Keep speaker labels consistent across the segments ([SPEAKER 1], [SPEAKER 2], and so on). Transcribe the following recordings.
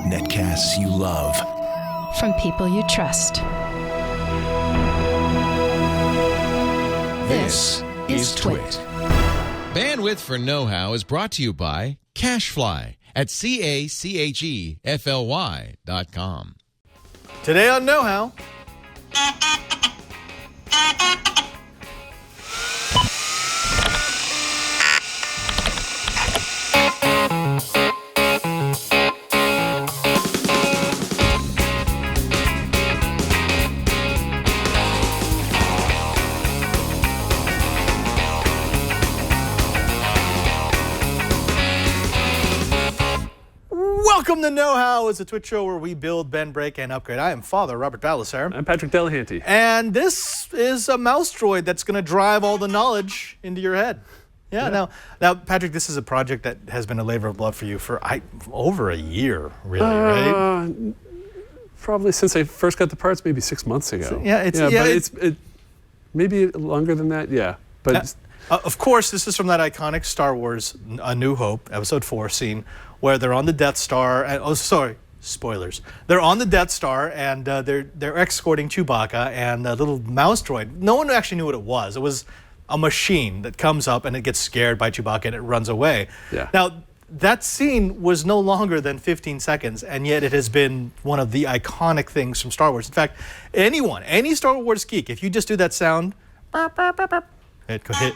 [SPEAKER 1] Netcasts you love.
[SPEAKER 2] From people you trust.
[SPEAKER 1] This is Twit.
[SPEAKER 3] Bandwidth for Know-How is brought to you by CacheFly at CACHEFLY.com.
[SPEAKER 4] Today on Know-How. Welcome to Know-How. It's a Twitch show where we build, bend, break, and upgrade. I am Father Robert Ballasar.
[SPEAKER 5] I'm Patrick Delahanty.
[SPEAKER 4] And this is a mouse droid that's going to drive all the knowledge into your head. Yeah. Now, Patrick, this is a project that has been a labor of love for you for over a year, really, right?
[SPEAKER 5] Probably since I first got the parts, maybe 6 months ago.
[SPEAKER 4] So,
[SPEAKER 5] it's maybe longer than that. Yeah, but
[SPEAKER 4] of course, this is from that iconic Star Wars A New Hope Episode 4 scene where they're on the Death Star. Spoilers. They're on the Death Star and they're escorting Chewbacca and a little mouse droid. No one actually knew what it was. It was a machine that comes up and it gets scared by Chewbacca and it runs away.
[SPEAKER 5] Yeah.
[SPEAKER 4] Now, that scene was no longer than 15 seconds, and yet it has been one of the iconic things from Star Wars. In fact, any Star Wars geek, if you just do that sound, it could hit.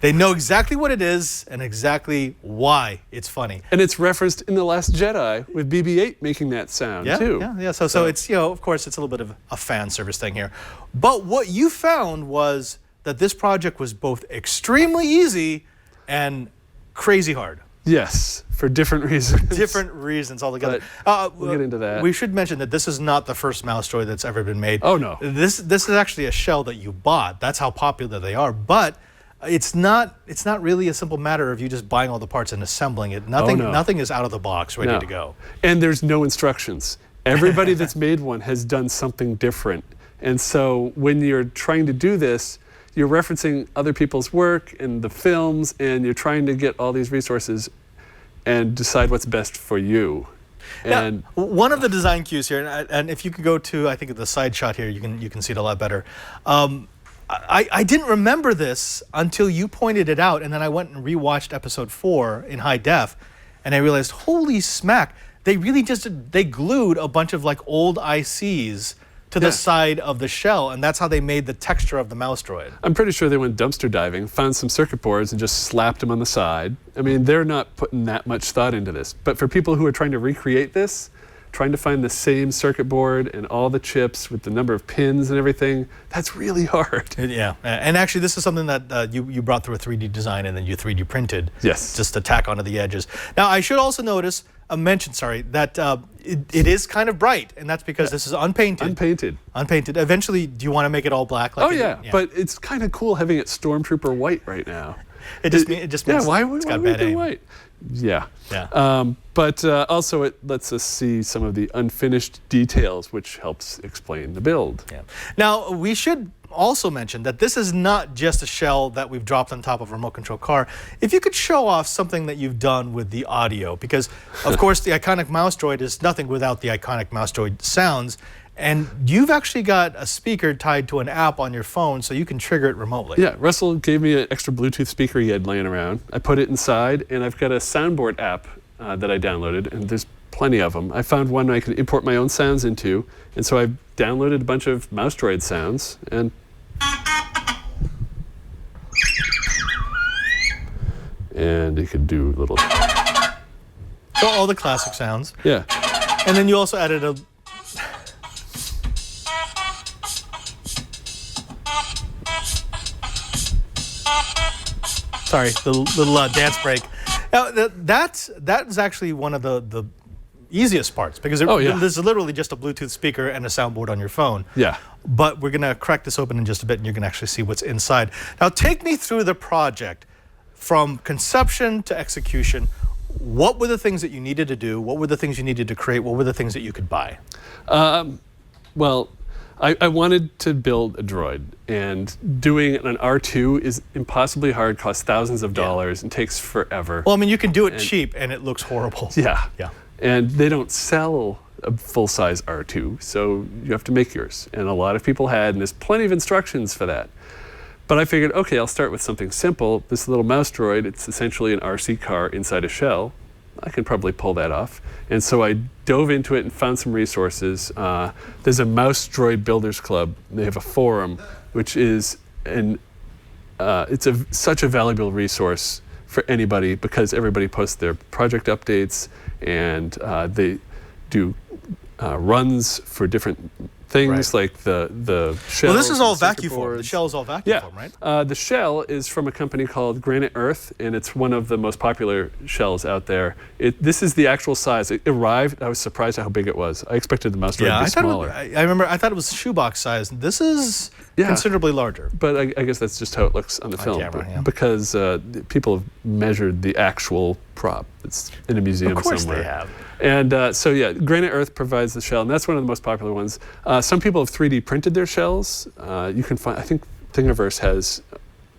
[SPEAKER 4] They know exactly what it is and exactly why it's funny.
[SPEAKER 5] And it's referenced in The Last Jedi with BB-8 making that sound too.
[SPEAKER 4] Yeah. So it's, of course, it's a little bit of a fan service thing here. But what you found was that this project was both extremely easy and crazy hard.
[SPEAKER 5] Yes, for different reasons.
[SPEAKER 4] Different reasons altogether.
[SPEAKER 5] We'll get into that.
[SPEAKER 4] We should mention that this is not the first mouse droid that's ever been made.
[SPEAKER 5] Oh, no.
[SPEAKER 4] This is actually a shell that you bought. That's how popular they are. But it's not really a simple matter of you just buying all the parts and assembling it. Nothing is out of the box ready to go.
[SPEAKER 5] And there's no instructions. Everybody that's made one has done something different. And so when you're trying to do this, you're referencing other people's work and the films, and you're trying to get all these resources and decide what's best for you. And
[SPEAKER 4] now, one of the design cues here, and if you could go to, I think, the side shot here, you can see it a lot better. I didn't remember this until you pointed it out, and then I went and rewatched episode 4 in high def, and I realized, holy smack, they really they glued a bunch of like old ICs to the side of the shell, and that's how they made the texture of the mouse droid.
[SPEAKER 5] I'm pretty sure they went dumpster diving, found some circuit boards, and just slapped them on the side. I mean, they're not putting that much thought into this. But for people who are trying to recreate this, trying to find the same circuit board and all the chips with the number of pins and everything, that's really hard.
[SPEAKER 4] Yeah, and actually this is something that you brought through a 3D design and then you 3D printed.
[SPEAKER 5] Yes.
[SPEAKER 4] Just to tack onto the edges. Now, I should also notice, that it is kind of bright, and that's because this is unpainted. Unpainted. Eventually, do you want to make it all black?
[SPEAKER 5] Like but it's kind of cool having it Stormtrooper white right now.
[SPEAKER 4] It just means
[SPEAKER 5] why
[SPEAKER 4] it's got bad aim.
[SPEAKER 5] White? Yeah.
[SPEAKER 4] Yeah.
[SPEAKER 5] But also it lets us see some of the unfinished details, which helps explain the build.
[SPEAKER 4] Yeah. Now, we should also mention that this is not just a shell that we've dropped on top of a remote control car. If you could show off something that you've done with the audio, because of course the iconic mouse droid is nothing without the iconic mouse droid sounds, and you've actually got a speaker tied to an app on your phone so you can trigger it remotely.
[SPEAKER 5] Yeah, Russell gave me an extra Bluetooth speaker he had laying around. I put it inside, and I've got a soundboard app that I downloaded, and there's plenty of them. I found one I could import my own sounds into, and so I downloaded a bunch of mouse droid sounds, and you could do little...
[SPEAKER 4] So all the classic sounds.
[SPEAKER 5] Yeah.
[SPEAKER 4] And then you also added a... Sorry, the little dance break. Now, that is actually one of the easiest parts, because there's literally just a Bluetooth speaker and a soundboard on your phone.
[SPEAKER 5] Yeah.
[SPEAKER 4] But we're going to crack this open in just a bit, and you're going to actually see what's inside. Now, take me through the project from conception to execution. What were the things that you needed to do? What were the things you needed to create? What were the things that you could buy?
[SPEAKER 5] Well, I wanted to build a droid, and doing an R2 is impossibly hard, costs thousands of dollars, and takes forever.
[SPEAKER 4] Well, I mean, you can do it cheap, and it looks horrible.
[SPEAKER 5] Yeah.
[SPEAKER 4] Yeah.
[SPEAKER 5] And they don't sell a full-size R2, so you have to make yours. And a lot of people had, and there's plenty of instructions for that. But I figured, okay, I'll start with something simple. This little mouse droid, it's essentially an RC car inside a shell. I can probably pull that off. And so I dove into it and found some resources. There's a Mouse Droid Builders Club. They have a forum, which is such a valuable resource for anybody because everybody posts their project updates, and they do runs for different things like the shell.
[SPEAKER 4] Well, this is all vacuum form. The shell is all vacuum form, right?
[SPEAKER 5] The shell is from a company called Granite Earth, and it's one of the most popular shells out there. This is the actual size. It arrived. I was surprised at how big it was. I expected the Mouse Droid to be smaller.
[SPEAKER 4] I thought it was shoebox size. This is considerably larger.
[SPEAKER 5] But I guess that's just how it looks on the film.
[SPEAKER 4] Camera,
[SPEAKER 5] because people have measured the actual prop. It's in a museum somewhere.
[SPEAKER 4] Of course they have.
[SPEAKER 5] And Granite Earth provides the shell, and that's one of the most popular ones. Some people have 3D printed their shells. You can find, I think Thingiverse has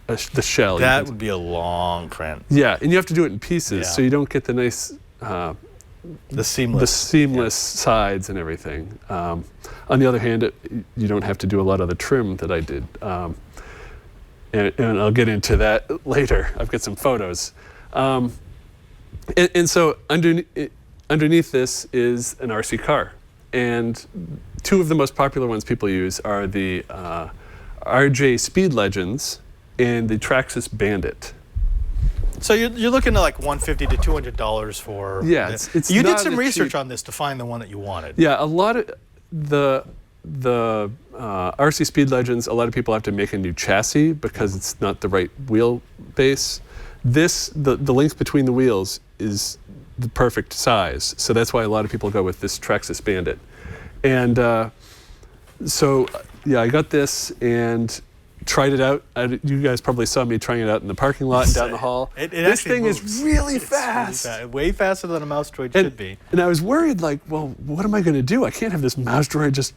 [SPEAKER 5] the shell.
[SPEAKER 4] That would be a long print.
[SPEAKER 5] Yeah, and you have to do it in pieces, so you don't get the nice,
[SPEAKER 4] the seamless
[SPEAKER 5] sides and everything. On the other hand, you don't have to do a lot of the trim that I did. And I'll get into that later. I've got some photos. And so underneath this is an RC car. And two of the most popular ones people use are the RJ Speed Legends and the Traxxas Bandit.
[SPEAKER 4] So you're looking at like $150 to $200 for.
[SPEAKER 5] Yeah, it's
[SPEAKER 4] you did
[SPEAKER 5] not
[SPEAKER 4] some research
[SPEAKER 5] cheap.
[SPEAKER 4] on this to find the one that you wanted.
[SPEAKER 5] Yeah, a lot of the RC Speed Legends. A lot of people have to make a new chassis because it's not the right wheelbase. The length between the wheels is the perfect size, so that's why a lot of people go with this Traxxas Bandit. And I got this and tried it out. You guys probably saw me trying it out in the parking lot and down the hall. This thing is really fast.
[SPEAKER 4] Way faster than a Mouse Droid should be.
[SPEAKER 5] And I was worried, like, well, what am I going to do? I can't have this Mouse Droid just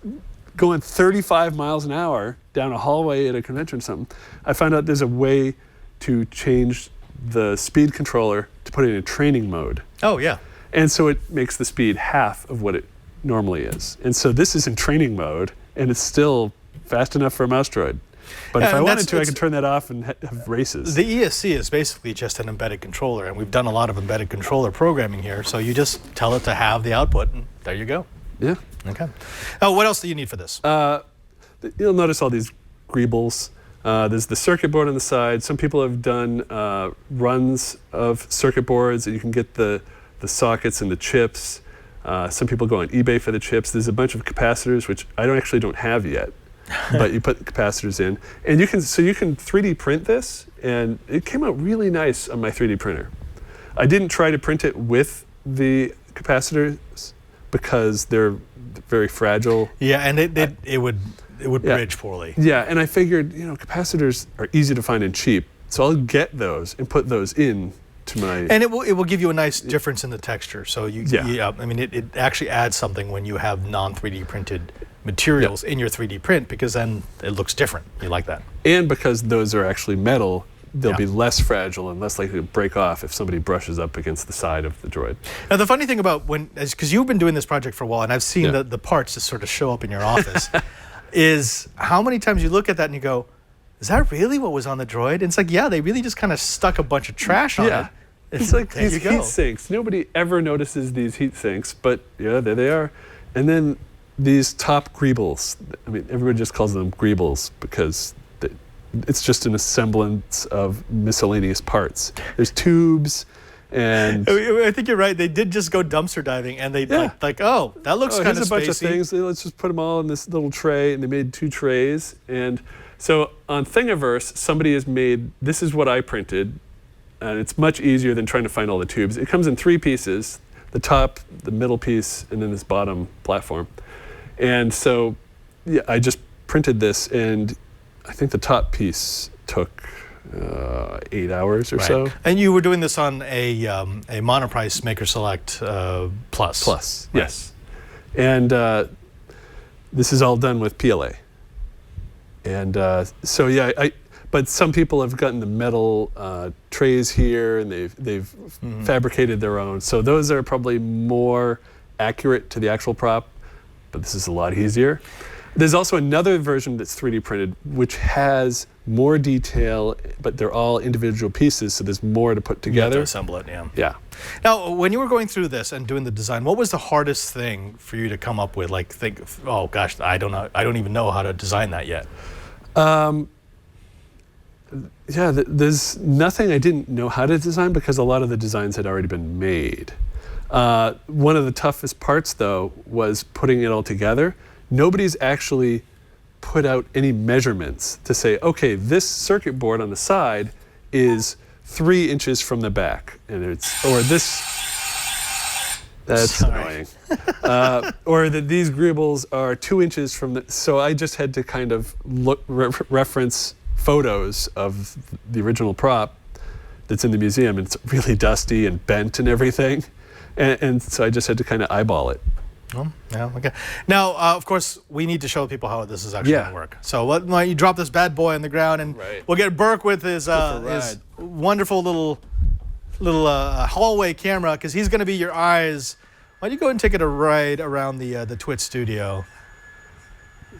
[SPEAKER 5] going 35 miles an hour down a hallway at a convention or something. I found out there's a way to change the speed controller to put it in training mode.
[SPEAKER 4] Oh, yeah.
[SPEAKER 5] And so it makes the speed half of what it normally is. And so this is in training mode, and it's still fast enough for a Mouse Droid. But if I wanted to, I could turn that off and have races.
[SPEAKER 4] The ESC is basically just an embedded controller, and we've done a lot of embedded controller programming here, so you just tell it to have the output, and there you go.
[SPEAKER 5] Yeah.
[SPEAKER 4] Okay. Oh, what else do you need for this?
[SPEAKER 5] You'll notice all these Greebles. There's the circuit board on the side. Some people have done runs of circuit boards, and you can get the sockets and the chips. Some people go on eBay for the chips. There's a bunch of capacitors, which I actually don't have yet, but you put capacitors in, and you can 3D print this, and it came out really nice on my 3D printer. I didn't try to print it with the capacitors because they're very fragile.
[SPEAKER 4] Yeah, and it would bridge poorly.
[SPEAKER 5] Yeah, and I figured, capacitors are easy to find and cheap, so I'll get those and put those in to my.
[SPEAKER 4] And it will give you a nice difference in the texture. So it actually adds something when you have non-3D printed materials in your 3D print, because then it looks different. You like that.
[SPEAKER 5] And because those are actually metal, they'll be less fragile and less likely to break off if somebody brushes up against the side of the droid.
[SPEAKER 4] Now, the funny thing about because you've been doing this project for a while, and I've seen the parts just sort of show up in your office, is how many times you look at that and you go, is that really what was on the droid? And it's like, yeah, they really just kind of stuck a bunch of trash on it.
[SPEAKER 5] It's like these heat sinks. Nobody ever notices these heat sinks, but yeah, there they are. And then these top Greebles. I mean, everybody just calls them Greebles because it's just an assemblance of miscellaneous parts. There's tubes, and
[SPEAKER 4] I think you're right. They did just go dumpster diving, and they oh, that looks kind of spacey.
[SPEAKER 5] Here's a bunch of things. Let's just put them all in this little tray, and they made 2 trays. And so on Thingiverse, somebody has made, this is what I printed, and it's much easier than trying to find all the tubes. It comes in 3 pieces, the top, the middle piece, and then this bottom platform. And so I just printed this, and I think the top piece took 8 hours or so.
[SPEAKER 4] And you were doing this on a monoprice Maker Select Plus.
[SPEAKER 5] Plus, yes. And this is all done with PLA. And so yeah, but some people have gotten the metal trays here, and they've fabricated their own. So those are probably more accurate to the actual prop, but this is a lot easier. There's also another version that's 3D printed, which has more detail, but they're all individual pieces, so there's more to put together.
[SPEAKER 4] You have to assemble it, yeah.
[SPEAKER 5] Yeah.
[SPEAKER 4] Now, when you were going through this and doing the design, what was the hardest thing for you to come up with? Like, think, oh gosh, I don't know, I don't even know how to design that yet.
[SPEAKER 5] Yeah, there's nothing I didn't know how to design because a lot of the designs had already been made. One of the toughest parts, though, was putting it all together. Nobody's actually put out any measurements to say, okay, this circuit board on the side is 3 inches from the back, and or this. That's
[SPEAKER 4] Sorry.
[SPEAKER 5] annoying. Or that these Greebles are 2 inches from the. So I just had to kind of reference photos of the original prop that's in the museum, and it's really dusty and bent and everything, and so I just had to kind of eyeball it.
[SPEAKER 4] Oh, yeah, okay. Now, of course, we need to show people how this is actually going to work. So why don't you drop this bad boy on the ground, and we'll get Burke with his wonderful little hallway camera, because he's going to be your eyes. Why don't you go and take it a ride around the Twitch studio?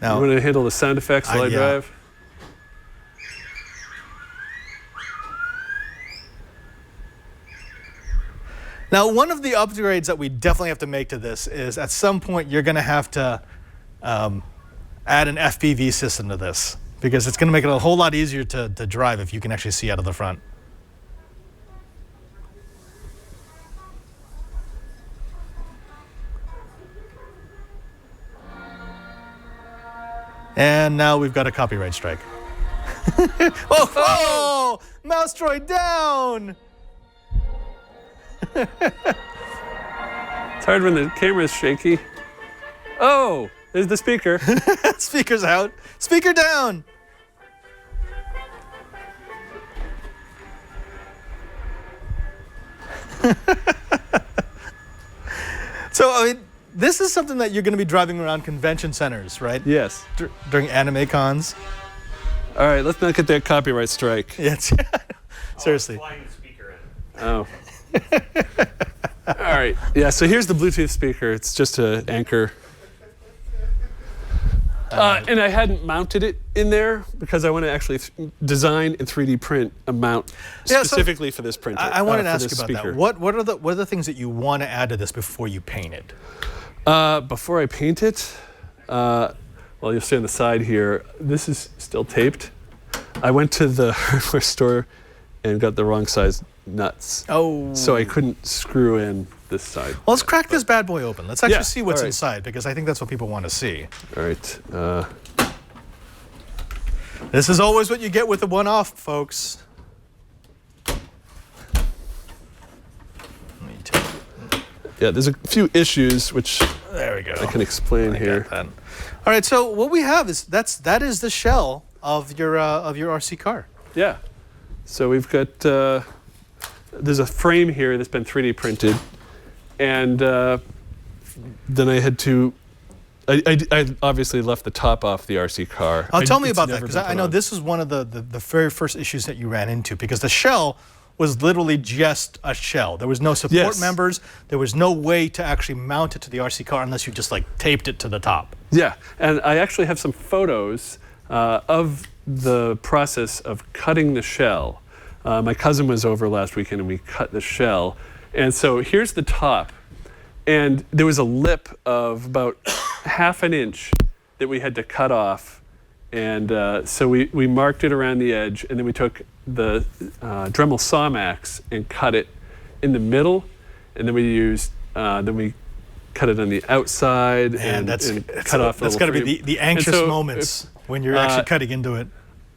[SPEAKER 4] Now,
[SPEAKER 5] You want to handle the sound effects while I drive?
[SPEAKER 4] Now, one of the upgrades that we definitely have to make to this is at some point you're going to have to add an FPV system to this, because it's going to make it a whole lot easier to drive if you can actually see out of the front. And now we've got a copyright strike. Oh, Mouse Droid down!
[SPEAKER 5] It's hard when the camera's shaky. Oh, there's the speaker.
[SPEAKER 4] Speaker's out. Speaker down. So, I mean, this is something that you're going to be driving around convention centers, right?
[SPEAKER 5] Yes.
[SPEAKER 4] During anime cons.
[SPEAKER 5] All right, let's not get that copyright strike.
[SPEAKER 4] Yes. Seriously.
[SPEAKER 1] Flying the speaker in.
[SPEAKER 5] Oh. All right. Yeah, so here's the Bluetooth speaker. It's just an anchor. And I hadn't mounted it in there because I want to actually design and 3D print a mount specifically for this printer.
[SPEAKER 4] I wanted to ask you about
[SPEAKER 5] speaker.
[SPEAKER 4] that. What are the things that you want to add to this before you paint it?
[SPEAKER 5] Before I paint it, well, you'll see on the side here, this is still taped. I went to the hardware store and got the wrong size nuts.
[SPEAKER 4] Oh.
[SPEAKER 5] So I couldn't screw in this side.
[SPEAKER 4] Well, let's crack this bad boy open. Let's actually see what's
[SPEAKER 5] all right.
[SPEAKER 4] inside, because I think that's what people want to see.
[SPEAKER 5] All right.
[SPEAKER 4] This is always what you get with the one-off, folks.
[SPEAKER 5] Yeah, there's a few issues which
[SPEAKER 4] There we go.
[SPEAKER 5] I can explain here.
[SPEAKER 4] All right, so what we have is that is the shell of your RC car.
[SPEAKER 5] Yeah. So we've got there's a frame here that's been 3D printed, and then I had to. I obviously left the top off the RC car.
[SPEAKER 4] Tell me
[SPEAKER 5] It's
[SPEAKER 4] about that,
[SPEAKER 5] never
[SPEAKER 4] because
[SPEAKER 5] been
[SPEAKER 4] I
[SPEAKER 5] put
[SPEAKER 4] know
[SPEAKER 5] on.
[SPEAKER 4] this is one of the very first issues that you ran into, because the shell was literally just a shell. There was no support
[SPEAKER 5] Yes.
[SPEAKER 4] members. There was no way to actually mount it to the RC car unless you just like taped it to the top.
[SPEAKER 5] Yeah, and I actually have some photos of the process of cutting the shell. My cousin was over last weekend and we cut the shell. And so here's the top. And there was a lip of about ½ an inch that we had to cut off. And so we marked it around the edge, and then we took the Dremel Sawmax and cut it in the middle. And then we cut it on the outside and cut off the
[SPEAKER 4] That's
[SPEAKER 5] little
[SPEAKER 4] got to be
[SPEAKER 5] frame.
[SPEAKER 4] the anxious
[SPEAKER 5] And so
[SPEAKER 4] moments when you're actually cutting into it.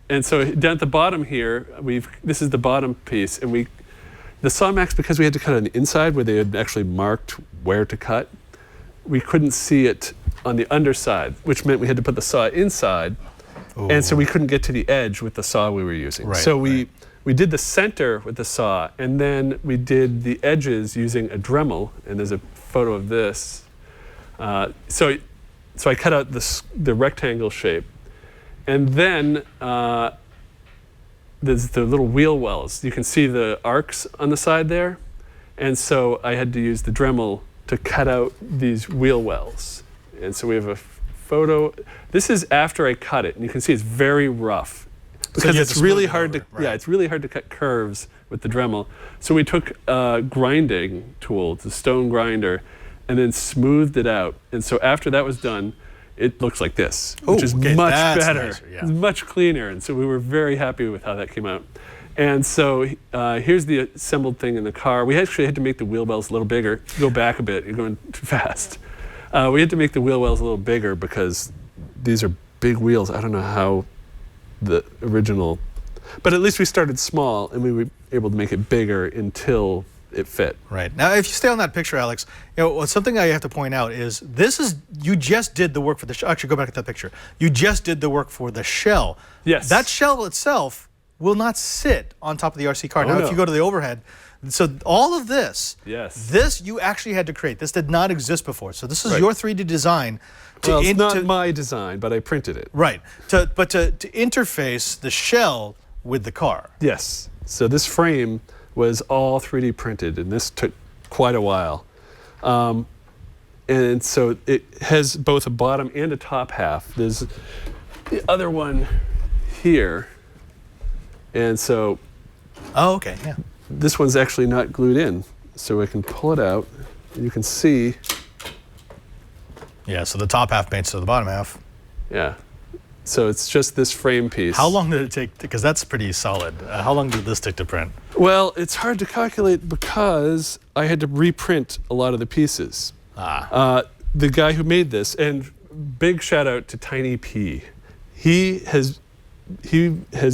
[SPEAKER 5] And so down at the bottom here, this is the bottom piece, and the Sawmax, because we had to cut on the inside where they had actually marked where to cut, we couldn't see it on the underside, which meant we had to put the saw inside, and so we couldn't get to the edge with the saw we were using.
[SPEAKER 4] Right,
[SPEAKER 5] so we did the center with the saw, and then we did the edges using a Dremel, and there's a photo of this. So so I cut out the rectangle shape, and then there's the little wheel wells. You can see the arcs on the side there, and so I had to use the Dremel to cut out these wheel wells. And so we have a photo. This is after I cut it, and you can see it's very rough because it's really hard to it's really hard to cut curves with the Dremel. So we took a grinding tool, the stone grinder, and then smoothed it out. And so after that was done, it looks like this, which is much better.
[SPEAKER 4] Nicer, yeah.
[SPEAKER 5] It's much cleaner. And so we were very happy with how that came out. And so here's the assembled thing in the car. We actually had to make the wheel wells a little bigger. Go back a bit, you're going too fast. We had to make the wheel wells a little bigger because these are big wheels. I don't know how the original, but at least we started small and we were able to make it bigger until it fit.
[SPEAKER 4] Right. Now, if you stay on that picture, Alex, something I have to point out is you just did the work for the shell. Actually, go back to that picture. You just did the work for the shell.
[SPEAKER 5] Yes.
[SPEAKER 4] That shell itself will not sit on top of the RC car. Now, if you go to the overhead, so all of this, this you actually had to create. This did not exist before. So this is your 3D design.
[SPEAKER 5] Well, it's not my design, but I printed it.
[SPEAKER 4] Right. But to interface the shell with the car.
[SPEAKER 5] Yes. So this frame was all 3D printed, and this took quite a while. And so it has both a bottom and a top half. There's the other one here. And so
[SPEAKER 4] okay, yeah.
[SPEAKER 5] This one's actually not glued in, so I can pull it out, and you can see.
[SPEAKER 4] Yeah, so the top half paints to the bottom half.
[SPEAKER 5] Yeah. So it's just this frame piece.
[SPEAKER 4] How long did it take? Because that's pretty solid. How long did this take to print?
[SPEAKER 5] Well, it's hard to calculate because I had to reprint a lot of the pieces. The guy who made this, and big shout out to Tiny P. He has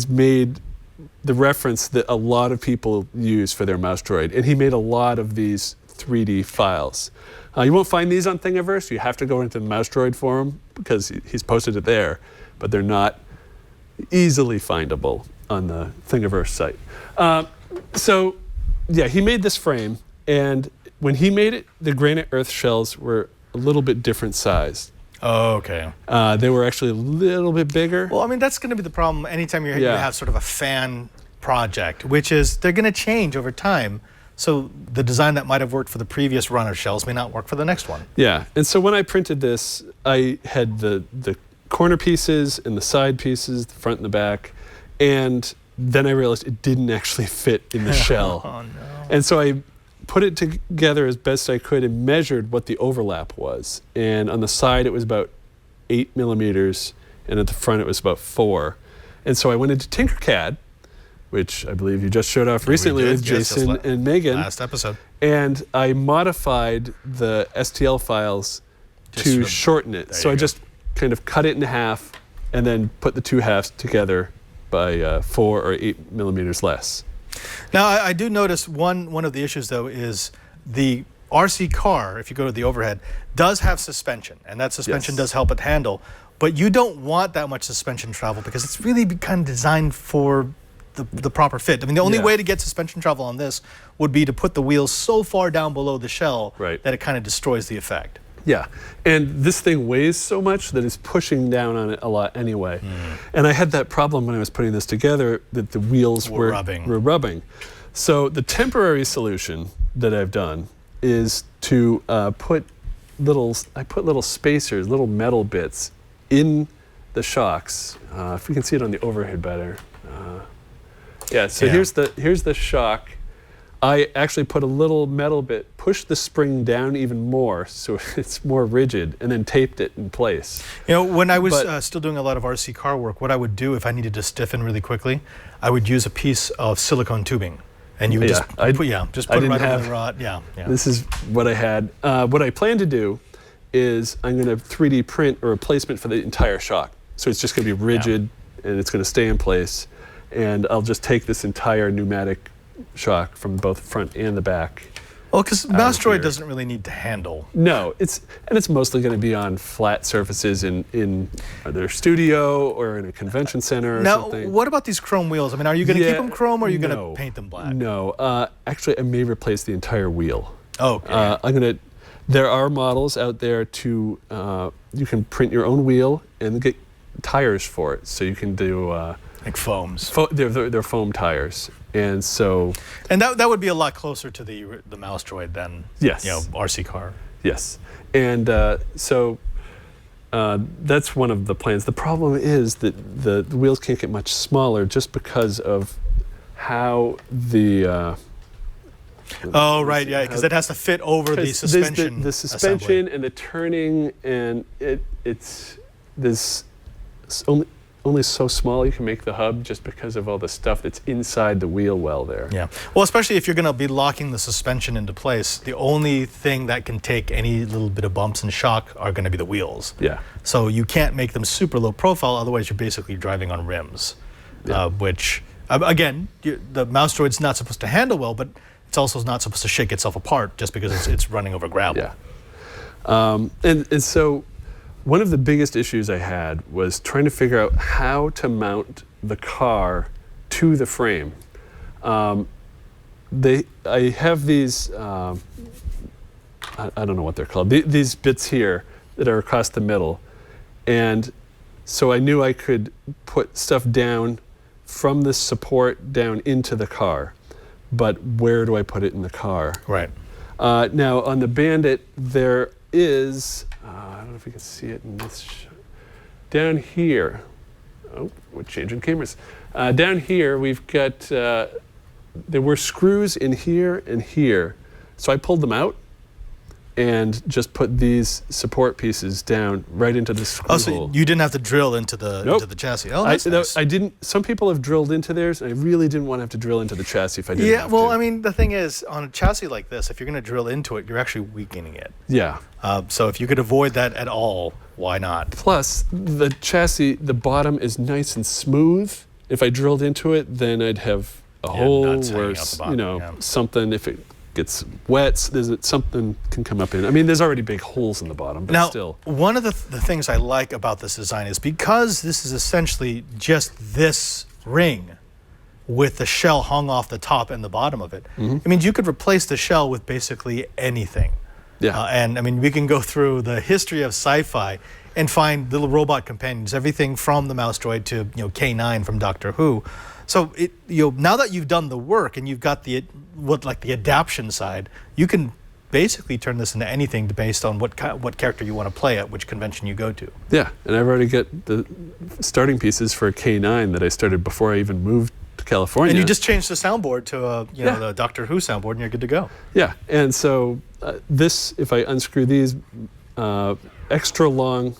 [SPEAKER 5] made the reference that a lot of people use for their Mouse Droid, and he made a lot of these 3D files. You won't find these on Thingiverse. You have to go into the Mouse Droid forum because he's posted it there, but they're not easily findable on the Thingiverse site. So, yeah, he made this frame, and when he made it, the Granite Earth shells were a little bit different sized.
[SPEAKER 4] Oh, okay.
[SPEAKER 5] They were actually a little bit bigger.
[SPEAKER 4] Well, I mean, that's going to be the problem anytime you have sort of a fan project, which is they're going to change over time. So the design that might have worked for the previous run of shells may not work for the next one.
[SPEAKER 5] Yeah, and so when I printed this, I had the corner pieces and the side pieces, the front and the back, and then I realized it didn't actually fit in the shell.
[SPEAKER 4] Oh, no.
[SPEAKER 5] And so I put it together as best I could and measured what the overlap was. And on the side, it was about 8 millimeters, and at the front, it was about 4. And so I went into Tinkercad, which I believe you just showed off recently with Jason and Megan.
[SPEAKER 4] Last episode.
[SPEAKER 5] And I modified the STL files to shorten it. So I just kind of cut it in half and then put the two halves together by 4 or 8 millimeters less.
[SPEAKER 4] Now, I do notice one of the issues, though, is the RC car, if you go to the overhead, does have suspension, and that suspension does help it handle, but you don't want that much suspension travel because it's really kind of designed for the proper fit. I mean, the only way to get suspension travel on this would be to put the wheels so far down below the shell that it kind of destroys the effect.
[SPEAKER 5] Yeah, and this thing weighs so much that it's pushing down on it a lot anyway. And I had that problem when I was putting this together, that the wheels were rubbing. So the temporary solution that I've done is to put little spacers, little metal bits in the shocks. If we can see it on the overhead better. Here's the shock. I actually put a little metal bit, pushed the spring down even more so it's more rigid, and then taped it in place.
[SPEAKER 4] You know, when I was still doing a lot of RC car work, what I would do if I needed to stiffen really quickly, I would use a piece of silicone tubing. And you would just put it right over the rod. Yeah.
[SPEAKER 5] This is what I had. What I plan to do is I'm going to 3D print a replacement for the entire shock. So it's just going to be rigid, and it's going to stay in place. And I'll just take this entire pneumatic shock from both the front and the back.
[SPEAKER 4] Well, because Mouse Droid doesn't really need to handle.
[SPEAKER 5] No, it's mostly going to be on flat surfaces in their studio or in a convention center or something.
[SPEAKER 4] Now, what about these chrome wheels? I mean, are you going to keep them chrome or are you going to paint them black?
[SPEAKER 5] No, actually, I may replace the entire wheel.
[SPEAKER 4] Okay.
[SPEAKER 5] There are models out there to, you can print your own wheel and get tires for it. So you can do...
[SPEAKER 4] like foams.
[SPEAKER 5] They're foam tires. And so...
[SPEAKER 4] And that would be a lot closer to the Mouse Droid than,
[SPEAKER 5] yes.
[SPEAKER 4] RC car.
[SPEAKER 5] Yes. And so that's one of the plans. The problem is that the wheels can't get much smaller just because of how the...
[SPEAKER 4] oh, right, yeah, because it has to fit over the suspension.
[SPEAKER 5] The suspension and the turning, and there's only so small you can make the hub just because of all the stuff that's inside the wheel well there.
[SPEAKER 4] Yeah, well, especially if you're going to be locking the suspension into place, the only thing that can take any little bit of bumps and shock are going to be the wheels.
[SPEAKER 5] Yeah.
[SPEAKER 4] So you can't make them super low profile, otherwise you're basically driving on rims, which, again, the Mouse Droid's not supposed to handle well, but it's also not supposed to shake itself apart just because it's running over gravel.
[SPEAKER 5] Yeah. And so one of the biggest issues I had was trying to figure out how to mount the car to the frame. I have these, I don't know what they're called, these bits here that are across the middle. And so I knew I could put stuff down from this support down into the car. But where do I put it in the car?
[SPEAKER 4] Right.
[SPEAKER 5] Now on the Bandit, there is, I don't know if you can see it in this shot. Down here, oh, we're changing cameras. Down here, we've got, there were screws in here and here. So I pulled them out and just put these support pieces down right into the screw hole.
[SPEAKER 4] So you didn't have to drill into the chassis. Oh, that's nice.
[SPEAKER 5] I didn't. Some people have drilled into theirs, and I really didn't want to have to drill into the chassis if I didn't have to.
[SPEAKER 4] Yeah, well, I mean, the thing is, on a chassis like this, if you're going to drill into it, you're actually weakening it.
[SPEAKER 5] Yeah.
[SPEAKER 4] So if you could avoid that at all, why not?
[SPEAKER 5] Plus, the chassis, the bottom is nice and smooth. If I drilled into it, then I'd have a hole where, something, if it gets wet, something can come up in. I mean, there's already big holes in the bottom, but
[SPEAKER 4] now,
[SPEAKER 5] still.
[SPEAKER 4] One of the things I like about this design is because this is essentially just this ring with the shell hung off the top and the bottom of it.
[SPEAKER 5] Mm-hmm.
[SPEAKER 4] I mean, you could replace the shell with basically anything.
[SPEAKER 5] Yeah.
[SPEAKER 4] And I mean, we can go through the history of sci-fi and find little robot companions, everything from the Mouse Droid to K9 from Doctor Who. So now that you've done the work and you've got the adaption side, you can basically turn this into anything based on what character you want to play at which convention you go to.
[SPEAKER 5] Yeah, and I've already got the starting pieces for a K9 that I started before I even moved to California.
[SPEAKER 4] And you just changed the soundboard to the Doctor Who soundboard, and you're good to go.
[SPEAKER 5] Yeah, and so this, if I unscrew these extra long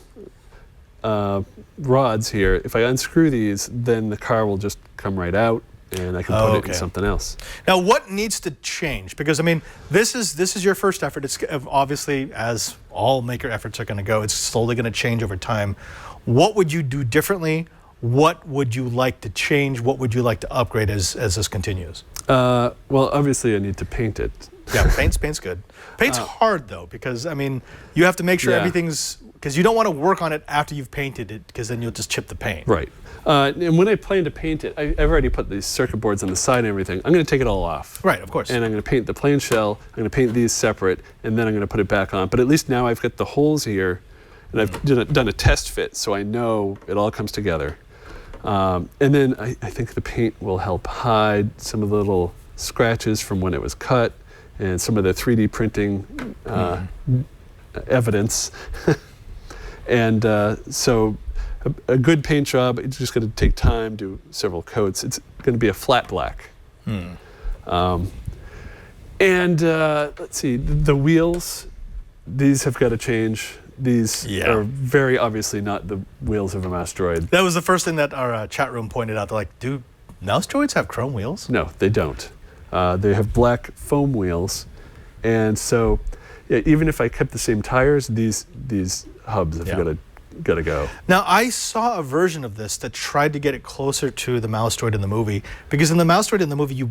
[SPEAKER 5] rods here, if I unscrew these, then the car will just come right out, and I can put it in something else.
[SPEAKER 4] Now, what needs to change? Because I mean, this is your first effort. It's obviously, as all Maker efforts are going to go, it's slowly going to change over time. What would you do differently? What would you like to change? What would you like to upgrade as this continues?
[SPEAKER 5] Well, obviously, I need to paint it.
[SPEAKER 4] Yeah, paint's good. Paint's hard though, because I mean, you have to make sure everything's, because you don't want to work on it after you've painted it, because then you'll just chip the paint.
[SPEAKER 5] Right. And when I plan to paint it, I've already put these circuit boards on the side and everything. I'm going to take it all off.
[SPEAKER 4] Right, of course.
[SPEAKER 5] And I'm going to paint the plain shell. I'm going to paint these separate, and then I'm going to put it back on. But at least now I've got the holes here, and I've done a test fit, so I know it all comes together. And then I think the paint will help hide some of the little scratches from when it was cut, and some of the 3D printing evidence. And so a good paint job, it's just going to take time, do several coats. It's going to be a flat black. And let's see, the wheels, these have got to change. These are very obviously not the wheels of a Mouse Droid.
[SPEAKER 4] That was the first thing that our chat room pointed out. They're like, do Mouse Droids have chrome wheels?
[SPEAKER 5] No, they don't. They have black foam wheels. And so even if I kept the same tires, these hubs have got to go.
[SPEAKER 4] Now, I saw a version of this that tried to get it closer to the Mouse Droid in the movie, because in the Mouse Droid in the movie,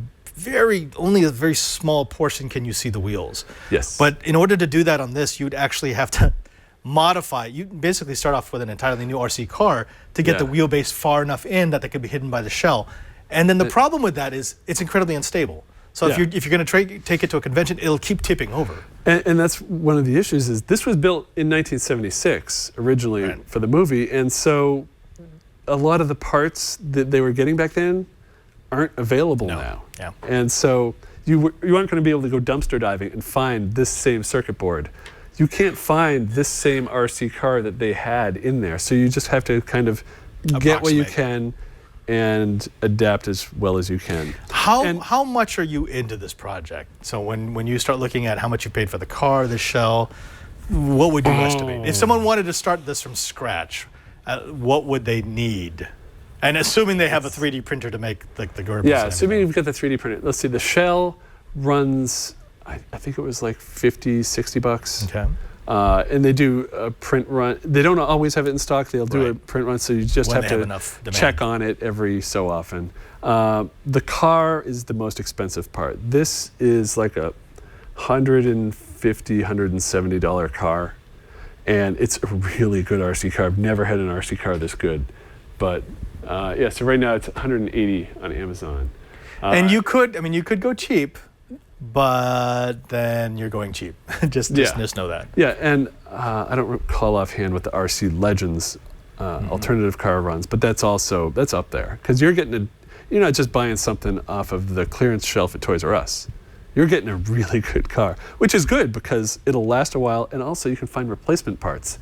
[SPEAKER 4] only a very small portion can you see the wheels.
[SPEAKER 5] Yes.
[SPEAKER 4] But in order to do that on this, you'd actually have to modify. You basically start off with an entirely new RC car to get the wheelbase far enough in that they could be hidden by the shell. And then the problem with that is it's incredibly unstable. So
[SPEAKER 5] Yeah.
[SPEAKER 4] if you're going to take it to a convention, it'll keep tipping over.
[SPEAKER 5] And that's one of the issues is this was built in 1976 originally
[SPEAKER 4] Right.
[SPEAKER 5] for the movie, and so a lot of the parts that they were getting back then aren't available now.
[SPEAKER 4] Yeah.
[SPEAKER 5] And so you aren't going to be able to go dumpster diving and find this same circuit board. You can't find this same RC car that they had in there. So you just have to kind of get what you can and adapt as well as you can.
[SPEAKER 4] How much are you into this project? So when you start looking at how much you paid for the car, the shell, what would you estimate? If someone wanted to start this from scratch, what would they need? And assuming they have a 3D printer to make the Greebles.
[SPEAKER 5] Yeah, assuming you've got the 3D printer. Let's see, the shell runs, I think it was like 50, 60 bucks.
[SPEAKER 4] Okay.
[SPEAKER 5] And they do a print run. They don't always have it in stock. They'll do a print run, so you just
[SPEAKER 4] When
[SPEAKER 5] have
[SPEAKER 4] they have
[SPEAKER 5] to
[SPEAKER 4] enough demand.
[SPEAKER 5] check on it every so often. The car is the most expensive part. This is like a $150, $170 car, and it's a really good RC car. I've never had an RC car this good, but yeah. So right now it's $180 on Amazon.
[SPEAKER 4] And you could go cheap, but then you're going cheap. just know that.
[SPEAKER 5] Yeah, and I don't recall offhand what the RC Legends alternative car runs, but that's up there because you're not just buying something off of the clearance shelf at Toys R Us. You're getting a really good car, which is good because it'll last a while, and also you can find replacement parts.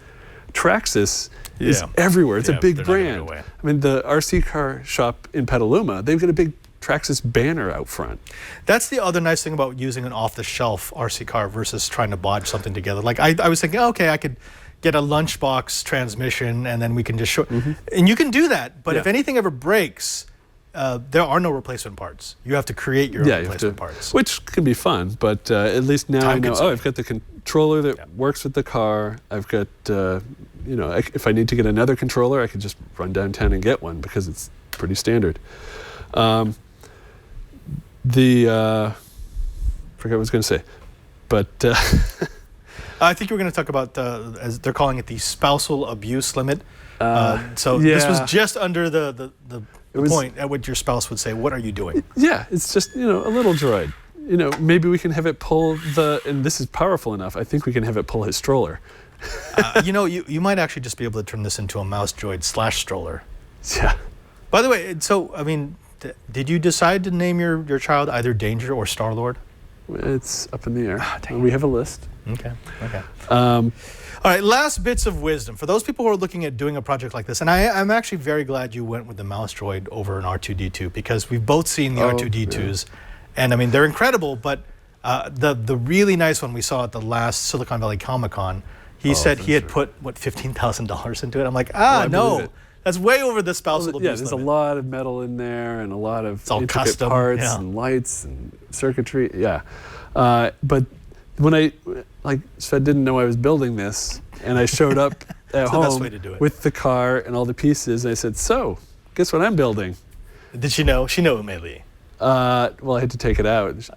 [SPEAKER 5] Traxxas is everywhere. It's a big
[SPEAKER 4] they're not gonna go
[SPEAKER 5] brand.
[SPEAKER 4] away.
[SPEAKER 5] I mean, the RC car shop in Petaluma, they've got a big Traxxas banner out front.
[SPEAKER 4] That's the other nice thing about using an off-the-shelf RC car versus trying to bodge something together. Like I was thinking, okay, I could get a lunchbox transmission and then we can just show. And you can do that, but if anything ever breaks, there are no replacement parts. You have to create your own replacement parts.
[SPEAKER 5] Which can be fun, but at least now I know,
[SPEAKER 4] Time-consuming.
[SPEAKER 5] I've got the controller that works with the car. I've got, if I need to get another controller, I can just run downtown and get one because it's pretty standard. Forget what I was going to say, but
[SPEAKER 4] I think we're going to talk about, as they're calling it, the spousal abuse limit. So this was just under the point at which your spouse would say, "What are you doing?"
[SPEAKER 5] Yeah, it's just a little droid. Maybe we can have it pull and this is powerful enough. I think we can have it pull his stroller.
[SPEAKER 4] You might actually just be able to turn this into a Mouse Droid / stroller.
[SPEAKER 5] Yeah.
[SPEAKER 4] By the way, so I mean, did you decide to name your child either Danger or Star-Lord?
[SPEAKER 5] It's up in the air. We have a list.
[SPEAKER 4] Okay. All right, last bits of wisdom. For those people who are looking at doing a project like this, and I'm actually very glad you went with the Mouse Droid over an R2-D2 because we've both seen the R2-D2s, and I mean, they're incredible, but the really nice one we saw at the last Silicon Valley Comic-Con, he said he had put, $15,000 into it? I'm like, no. That's way over the spousal abuse
[SPEAKER 5] Yeah, there's
[SPEAKER 4] limit.
[SPEAKER 5] a lot of metal in there and a lot of
[SPEAKER 4] all
[SPEAKER 5] intricate
[SPEAKER 4] custom,
[SPEAKER 5] parts
[SPEAKER 4] yeah.
[SPEAKER 5] and lights and circuitry. Yeah. But when Sved didn't know I was building this, and I showed up at
[SPEAKER 4] the best
[SPEAKER 5] home
[SPEAKER 4] way to do it.
[SPEAKER 5] with the car and all the pieces, and I said, "So, guess what I'm building?"
[SPEAKER 4] Did she know? She knew immediately.
[SPEAKER 5] Well, I had to take it out. And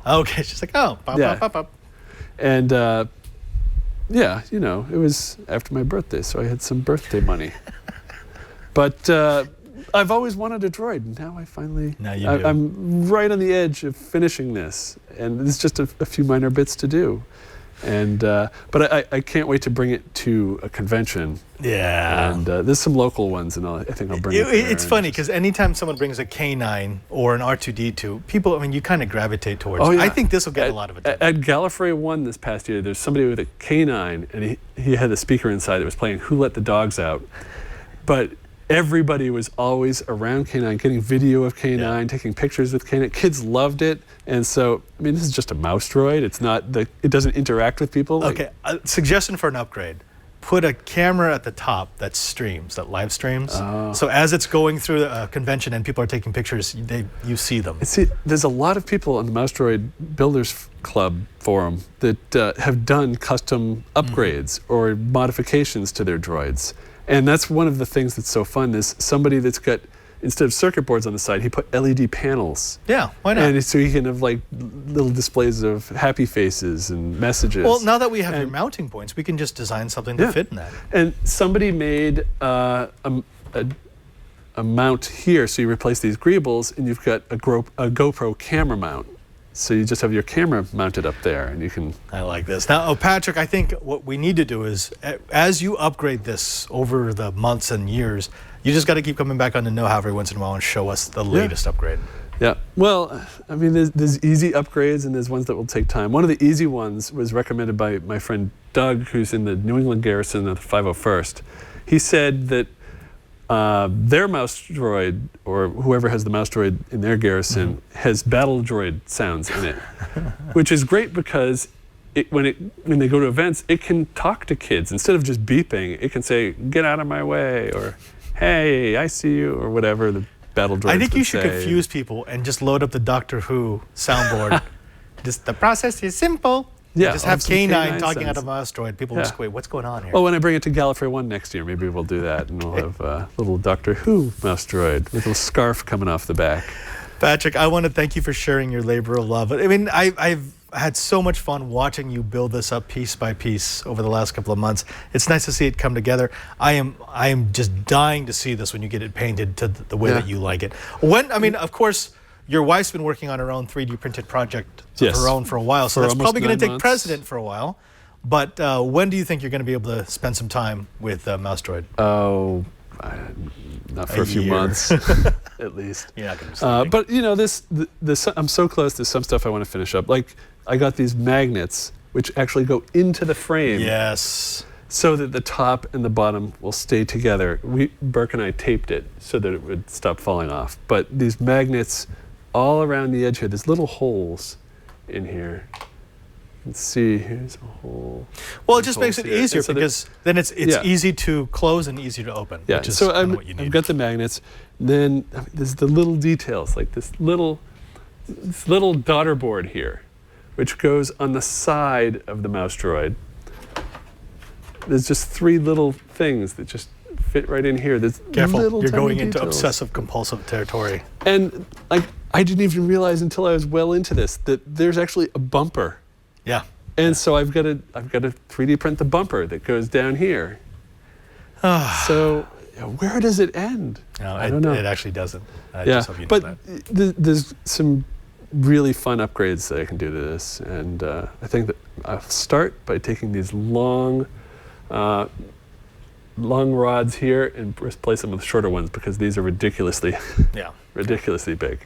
[SPEAKER 4] Okay, she's like, oh, pop,
[SPEAKER 5] Yeah.
[SPEAKER 4] pop, pop, pop.
[SPEAKER 5] And yeah, it was after my birthday, so I had some birthday money. But I've always wanted a droid, and now I finally.
[SPEAKER 4] Now you do.
[SPEAKER 5] I'm right on the edge of finishing this, and there's just a few minor bits to do, and but I can't wait to bring it to a convention.
[SPEAKER 4] Yeah.
[SPEAKER 5] And there's some local ones, and I think I'll bring it. There
[SPEAKER 4] It's
[SPEAKER 5] and
[SPEAKER 4] funny
[SPEAKER 5] just-
[SPEAKER 4] because anytime someone brings a K9 or an R2D2, people, I mean, you kind of gravitate towards.
[SPEAKER 5] Oh, yeah.
[SPEAKER 4] I think this will get a lot of attention.
[SPEAKER 5] At Gallifrey 1 this past year, there's somebody with a K9, and he had the speaker inside that was playing Who Let the Dogs Out. But everybody was always around K9, getting video of K9, taking pictures with K9. Kids loved it. And so, I mean, this is just a mouse droid. It's not, it doesn't interact with people.
[SPEAKER 4] Okay, a suggestion for an upgrade. Put a camera at the top that streams, that live streams. So as it's going through a convention and people are taking pictures, you see them.
[SPEAKER 5] See, there's a lot of people on the Mouse Droid Builders Club forum that have done custom upgrades or modifications to their droids. And that's one of the things that's so fun is somebody that's got, instead of circuit boards on the side, he put LED panels.
[SPEAKER 4] Yeah, why not?
[SPEAKER 5] And so you can have like little displays of happy faces and messages.
[SPEAKER 4] Well, now that we have your mounting points, we can just design something to fit in that.
[SPEAKER 5] And somebody made a mount here, so you replace these Greebles, and you've got a GoPro camera mount. So you just have your camera mounted up there, and you can.
[SPEAKER 4] I like this. Now, Patrick, I think what we need to do is, as you upgrade this over the months and years, you just got to keep coming back on the know-how every once in a while and show us the latest upgrade.
[SPEAKER 5] Yeah. Well, I mean, there's easy upgrades and there's ones that will take time. One of the easy ones was recommended by my friend Doug, who's in the New England garrison of the 501st. He said that their Mouse Droid, or whoever has the Mouse Droid in their garrison, has battle droid sounds in it, which is great because when they go to events, it can talk to kids. Instead of just beeping, it can say, "Get out of my way," or "Hey, I see you," or whatever the battle droids
[SPEAKER 4] I think you should
[SPEAKER 5] say.
[SPEAKER 4] confuse people and just load up the Doctor Who soundboard. Just the process is simple.
[SPEAKER 5] Yeah,
[SPEAKER 4] just have
[SPEAKER 5] some
[SPEAKER 4] K9 talking
[SPEAKER 5] sounds.
[SPEAKER 4] out of Mouse Droid. People just wait, what's going on here?
[SPEAKER 5] Well, when I bring it to Gallifrey 1 next year, maybe we'll do that, and we'll have a little Doctor Who Mouse Droid with a little scarf coming off the back.
[SPEAKER 4] Patrick, I want to thank you for sharing your labor of love. I mean, I've had so much fun watching you build this up piece by piece over the last couple of months. It's nice to see it come together. I am just dying to see this when you get it painted to the way that you like it. Of course, your wife's been working on her own 3D printed project of her own for a while, so that's probably going to take precedent for a while. But when do you think you're going to be able to spend some time with Mouse Droid?
[SPEAKER 5] Oh, not for a few months, at least.
[SPEAKER 4] You're not going to be
[SPEAKER 5] but you know, I'm so close. There's some stuff I want to finish up. Like I got these magnets which actually go into the frame.
[SPEAKER 4] Yes.
[SPEAKER 5] So that the top and the bottom will stay together. Burke and I taped it so that it would stop falling off. But these magnets all around the edge here, there's little holes in here. Let's see, here's a hole.
[SPEAKER 4] Well, it just makes it easier
[SPEAKER 5] so
[SPEAKER 4] because then it's easy to close and easy to open.
[SPEAKER 5] Yeah,
[SPEAKER 4] which is
[SPEAKER 5] so
[SPEAKER 4] what you need.
[SPEAKER 5] I've got the magnets. Then there's the little details, like this little daughter board here, which goes on the side of the Mouse Droid. There's just 3 little things that just fit right in here. There's
[SPEAKER 4] Careful,
[SPEAKER 5] little
[SPEAKER 4] you're
[SPEAKER 5] tiny
[SPEAKER 4] going into
[SPEAKER 5] details.
[SPEAKER 4] obsessive compulsive territory.
[SPEAKER 5] And I didn't even realize until I was well into this that there's actually a bumper.
[SPEAKER 4] Yeah.
[SPEAKER 5] And so I've got to 3D print the bumper that goes down here. So where does it end?
[SPEAKER 4] No,
[SPEAKER 5] I don't know.
[SPEAKER 4] It actually doesn't. I
[SPEAKER 5] Yeah,
[SPEAKER 4] just hope you know
[SPEAKER 5] but
[SPEAKER 4] that.
[SPEAKER 5] there's some really fun upgrades that I can do to this, and I think that I'll start by taking these long rods here and replace them with shorter ones because these are ridiculously big.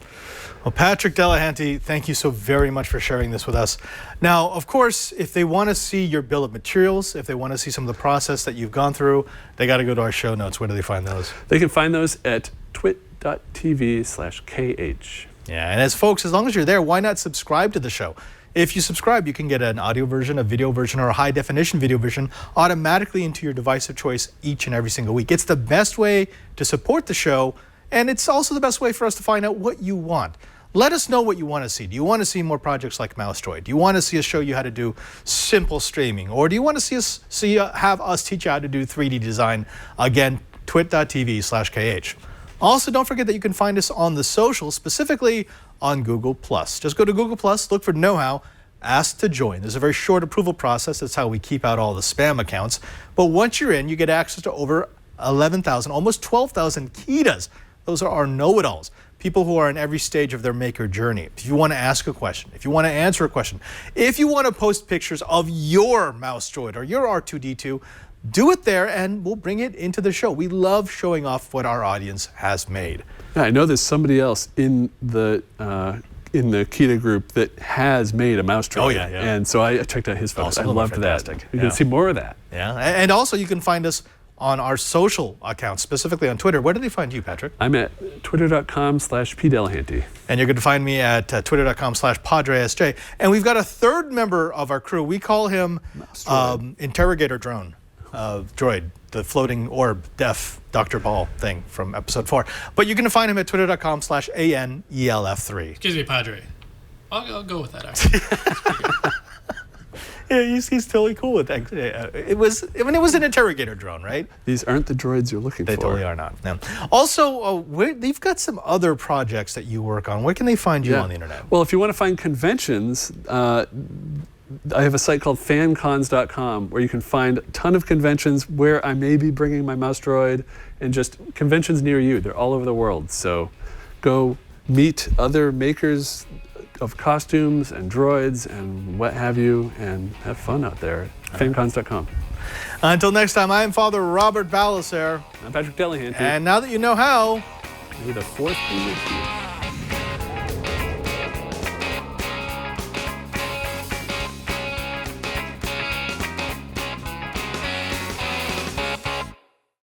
[SPEAKER 4] Well, Patrick Delahanty, thank you so very much for sharing this with us. Now, of course, if they want to see your bill of materials, if they want to see some of the process that you've gone through, they got to go to our show notes. Where do they find those?
[SPEAKER 5] They can find those at twit.tv/KH.
[SPEAKER 4] Yeah, and as long as you're there, why not subscribe to the show? If you subscribe, you can get an audio version, a video version, or a high-definition video version automatically into your device of choice each and every single week. It's the best way to support the show, and it's also the best way for us to find out what you want. Let us know what you want to see. Do you want to see more projects like Mouse Droid? Do you want to see us show you how to do simple streaming? Or do you want to have us teach you how to do 3D design? Again, twit.tv/KH. Also, don't forget that you can find us on the socials, specifically on Google+. Just go to Google+, look for Know-How, ask to join. There's a very short approval process. That's how we keep out all the spam accounts. But once you're in, you get access to over 11,000, almost 12,000 Kitas. Those are our know-it-alls. People who are in every stage of their maker journey. If you want to ask a question, if you want to answer a question, if you want to post pictures of your Mouse Droid or your R2-D2, do it there and we'll bring it into the show. We love showing off what our audience has made.
[SPEAKER 5] Yeah, I know there's somebody else in the Kita group that has made a Mouse Droid.
[SPEAKER 4] Oh, yeah.
[SPEAKER 5] And so I checked out his photos. I loved that.
[SPEAKER 4] fantastic.
[SPEAKER 5] You can see more of that.
[SPEAKER 4] Yeah, and also you can find us on our social accounts, specifically on Twitter. Where do they find you, Patrick?
[SPEAKER 5] I'm at twitter.com/pdelahanty.
[SPEAKER 4] And you're going to find me at twitter.com/PadreSJ. And we've got a third member of our crew. We call him Interrogator Drone, Droid, the floating orb, deaf Dr. Ball thing from episode 4. But you're going to find him at twitter.com/ANELF3.
[SPEAKER 1] Excuse me, Padre. I'll go with that, actually.
[SPEAKER 4] Yeah, he's totally cool with that. It was an interrogator drone, right?
[SPEAKER 5] These aren't the droids you're looking
[SPEAKER 4] They
[SPEAKER 5] for.
[SPEAKER 4] totally are not. No. Also, they've got some other projects that you work on. Where can they find you on the internet?
[SPEAKER 5] Well, if you want to find conventions, I have a site called fancons.com where you can find a ton of conventions where I may be bringing my Mouse Droid and just conventions near you. They're all over the world. So go meet other makers, of costumes and droids and what have you, and have fun out there at famecons.com.
[SPEAKER 4] Until next time, I am Father Robert Balliser.
[SPEAKER 5] I'm Patrick Delahanty.
[SPEAKER 4] And now that you know how,
[SPEAKER 5] May the 4th be with you.